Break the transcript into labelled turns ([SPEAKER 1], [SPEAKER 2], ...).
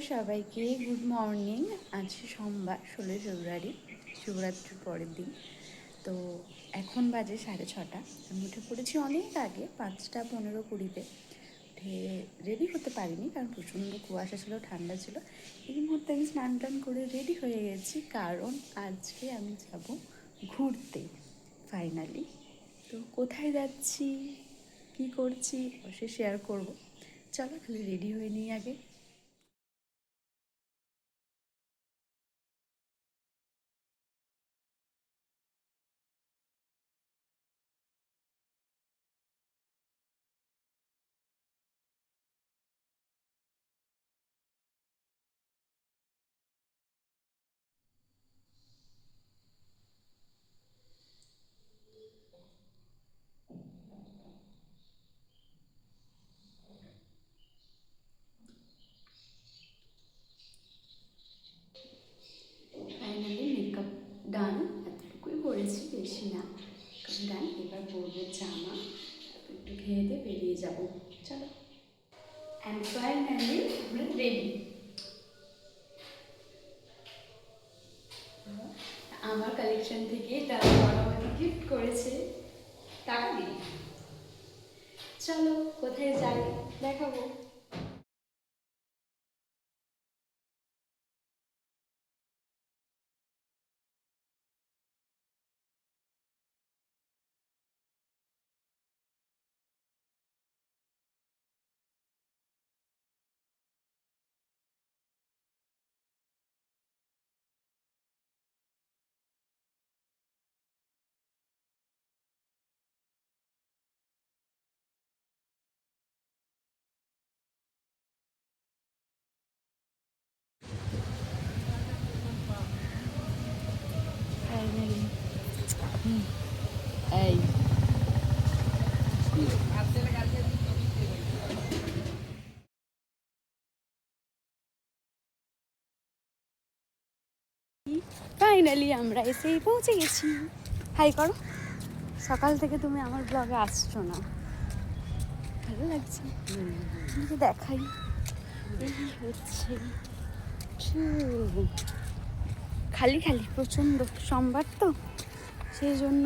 [SPEAKER 1] সবাইকে good morning. আজ সোমবার 16 ফেব্রুয়ারি, শিবরাত্রির পরের দিন। তো এখন বাজে 6:30। আমি উঠে পড়েছি অনেক আগে, 5:15-20-তে। উঠে রেডি হতে পারিনি কারণ প্রচণ্ড কুয়াশা ছিল, ঠান্ডা ছিল। এই মুহূর্তে আমি স্নান টান করে রেডি হয়ে গেছি, কারণ আজকে আমি যাব ঘুরতে ফাইনালি। তো কোথায় যাচ্ছি, কি করছি অবশ্যই শেয়ার করব। চলো খালি রেডি হয়ে নিই আগে। ফাইনালি মেকআপ ডান, এতটুকুই করেছি, বেশি না। মেকআপ ডান, এবার পরবো জামা, একটু খেয়ে দিয়ে বেরিয়ে যাবো। চলো। অ্যান্ড ফাইনালি আমরা রেডি। আমার কালেকশন থেকে তারা আমাকে গিফট করেছে, টাকা দিয়ে। চলো কোথায় যাই দেখাবো। ফাইনালি এই ফাইনালি আমরা এসেই পৌঁছে গেছি। হাই করো। সকাল থেকে তুমি আমার ব্লগে আসছো না, ভালো লাগছে। তোমাকে দেখাই, এই হচ্ছে খালি খালি প্রচণ্ড, সোমবার তো সেই জন্য